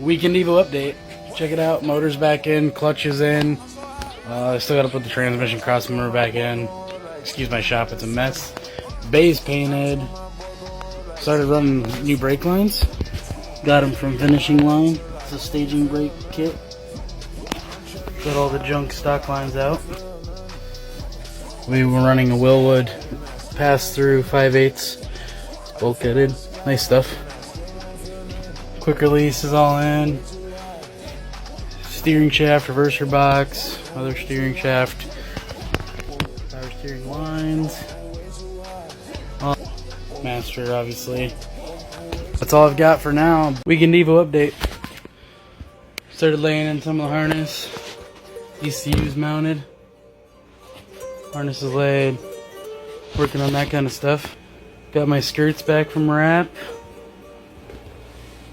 Weekend EVO update. Check it out. Motor's back in, clutch is in. Still got to put the transmission cross member back in. Excuse my shop, it's a mess. Bay's painted. Started running new brake lines. Got them from Finishing Line. It's a staging brake kit. Got all the junk stock lines out. We were running a Willwood pass-through 5/8 bulkheaded. Nice stuff. Quick release is all in. Steering shaft, reverser box, other steering shaft, power steering lines. Master, obviously. That's all I've got for now. Weekend EVO update. Started laying in some of the harness. ECU's mounted. Harness is laid. Working on that kind of stuff. Got my skirts back from wrap.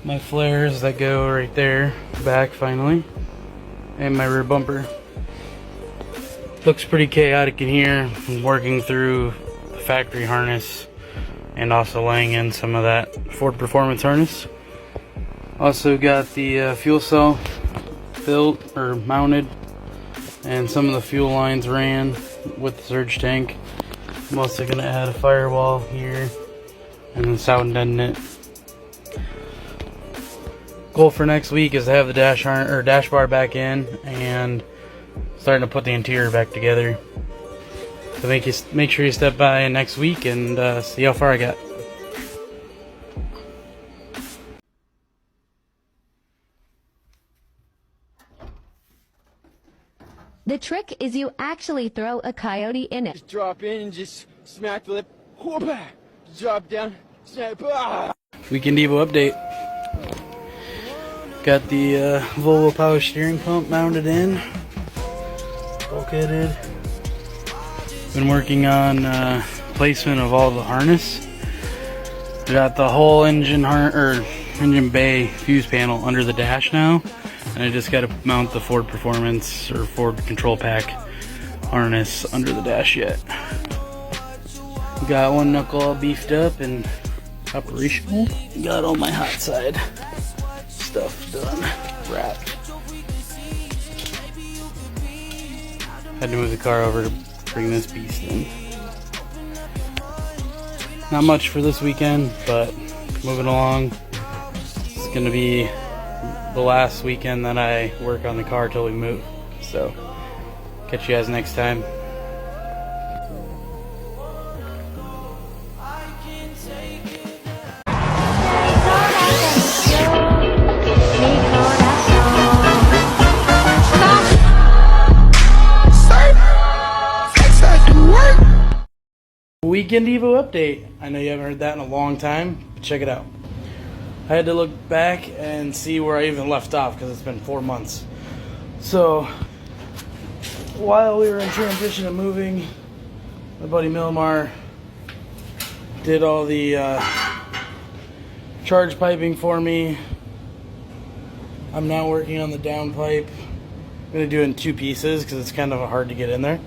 My flares that go right there, back finally. And my rear bumper. Looks pretty chaotic in here. I'm working through the factory harness and also laying in some of that Ford Performance harness. Also got the fuel cell built or mounted, and some of the fuel lines ran with the surge tank. I'm also gonna add a firewall here and then sound deaden it. Goal for next week is to have the dash bar back in and starting to put the interior back together. So make sure you step by next week and see how far I got. The trick is you actually throw a coyote in it. Just drop in and just smack the lip. Whoop, drop down, snap. Ah. Weekend EVO update. Got the Volvo power steering pump mounted in, bulkheaded. Been working on placement of all the harness. We got the whole engine bay fuse panel under the dash now, and I just got to mount the Ford Performance or Ford Control Pack harness under the dash yet. Got one knuckle all beefed up and operational. Got all my hot side stuff done, wrapped. Had to move the car over to bring this beast in. Not much for this weekend, but moving along. It's gonna be the last weekend that I work on the car till we move. So, catch you guys next time. Weekend EVO update. I know you haven't heard that in a long time, but check it out. I had to look back and see where I even left off because it's been 4 months. So, while we were in transition and moving, my buddy Milmar did all the charge piping for me. I'm now working on the down pipe. I'm going to do it in 2 pieces because it's kind of hard to get in there.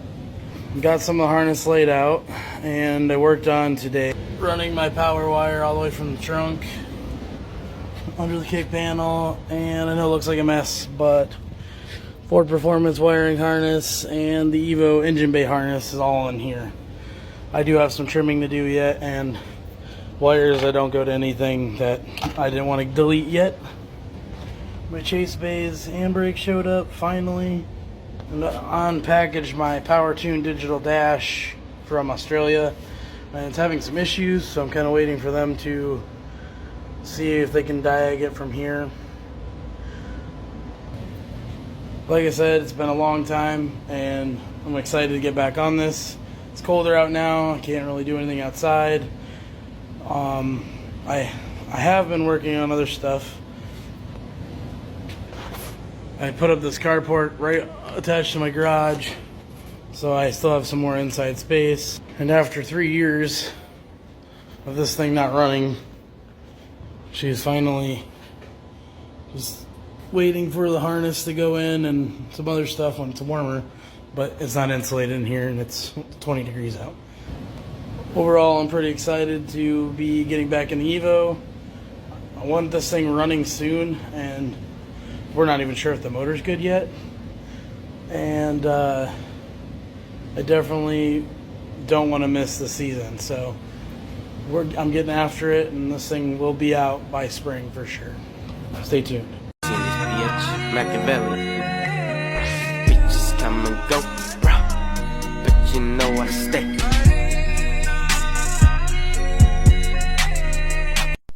Got some of the harness laid out, and I worked on today running my power wire all the way from the trunk under the kick panel, and I know it looks like a mess, but Ford Performance wiring harness and the EVO engine bay harness is all in here. I do have some trimming to do yet, and wires that don't go to anything that I didn't want to delete yet. My chase bays handbrake showed up finally. Unpackaged my PowerTune digital dash from Australia, and it's having some issues, so I'm kind of waiting for them to see if they can diag it from here. Like I said, it's been a long time and I'm excited to get back on this. It's colder out now, I can't really do anything outside. I have been working on other stuff. I put up this carport right attached to my garage, so I still have some more inside space. And after 3 years of this thing not running, she's finally just waiting for the harness to go in and some other stuff when it's warmer, but it's not insulated in here and it's 20 degrees out. Overall, I'm pretty excited to be getting back in the EVO. I want this thing running soon, and we're not even sure if the motor's good yet. And I definitely don't want to miss the season. So I'm getting after it, and this thing will be out by spring for sure. Stay tuned. Machiavelli. Bitches come and go, bro. But you know I stay.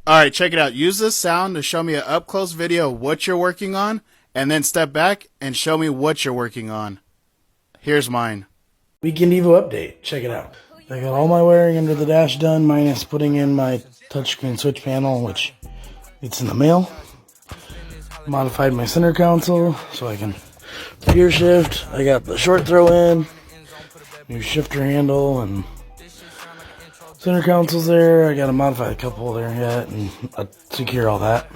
Alright, check it out. Use this sound to show me an up-close video of what you're working on, and then step back and show me what you're working on. Here's mine. Weekend EVO update. Check it out. I got all my wiring under the dash done, minus putting in my touchscreen switch panel, which it's in the mail. Modified my center console so I can gear shift. I got the short throw in, new shifter handle, and center console's there. I got to modify a couple there yet and secure all that.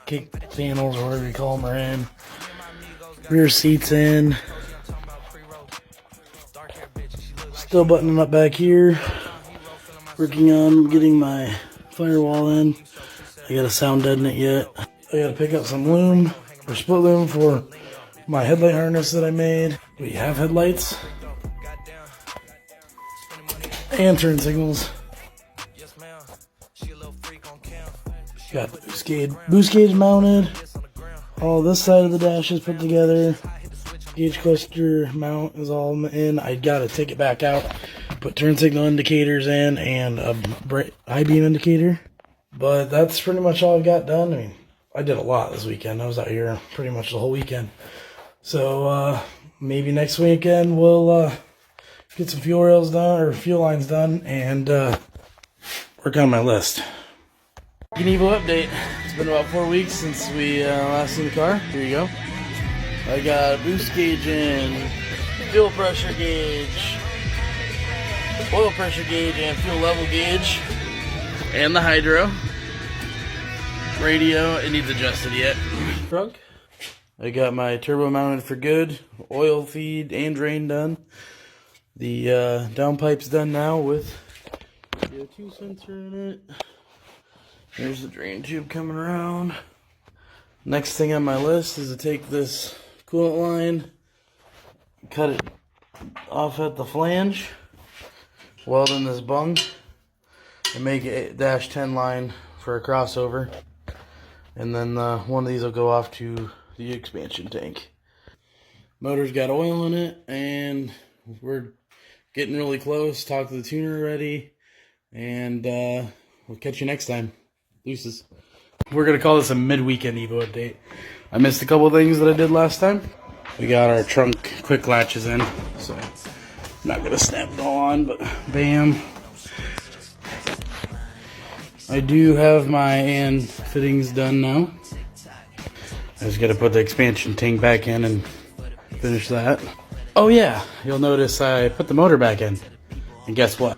Kick panels, or whatever you call them, are in. Rear seats in. Still buttoning up back here. Working on getting my firewall in. I got to sound deaden it yet. I got to pick up some loom, or split loom, for my headlight harness that I made. We have headlights and turn signals. Got boost gauge mounted. All this side of the dash is put together. Gauge cluster mount is all in. I gotta take it back out, put turn signal indicators in, and a high beam indicator. But that's pretty much all I've got done. I mean, I did a lot this weekend. I was out here pretty much the whole weekend. So maybe next weekend we'll get some fuel rails done, or fuel lines done, and work on my list. An EVO update. It's been about 4 weeks since we last seen the car. Here you go. I got a boost gauge in, fuel pressure gauge, oil pressure gauge, and fuel level gauge, and the hydro. Radio, it needs adjusted yet. Trunk. I got my turbo mounted for good, oil feed and drain done. The downpipe's done now with CO2 sensor in it. There's the drain tube coming around. Next thing on my list is to take this coolant line, cut it off at the flange, weld in this bung, and make a -10 line for a crossover. And then one of these will go off to the expansion tank. Motor's got oil in it, and we're getting really close. Talked to the tuner already, and we'll catch you next time. Deuces. We're going to call this a mid-weekend EVO update. I missed a couple things that I did last time. We got our trunk quick latches in, so I'm not going to snap it all on, but bam. I do have my end fittings done now. I just got to put the expansion tank back in and finish that. Oh yeah, you'll notice I put the motor back in. And guess what?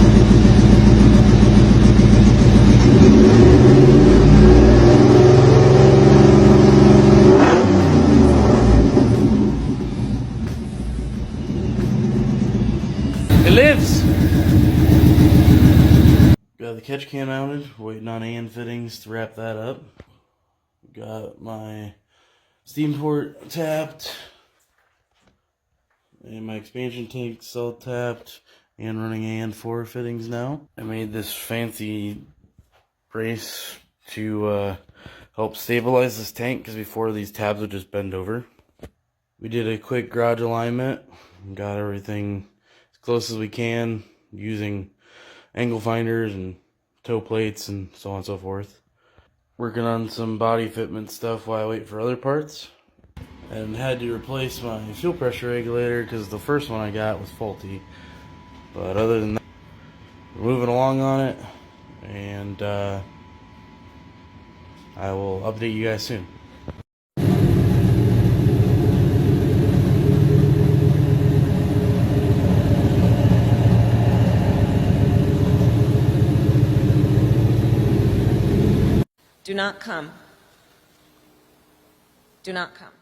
It lives! Got the catch can mounted, waiting on AN fittings to wrap that up. Got my steam port tapped, and my expansion tank cell tapped, and running AN4 fittings now. I made this fancy brace to help stabilize this tank, because before these tabs would just bend over. We did a quick garage alignment, got everything as close as we can using angle finders and toe plates and so on and so forth. Working on some body fitment stuff while I wait for other parts. And had to replace my fuel pressure regulator because the first one I got was faulty. But other than that, we're moving along on it, and I will update you guys soon. Do not come. Do not come.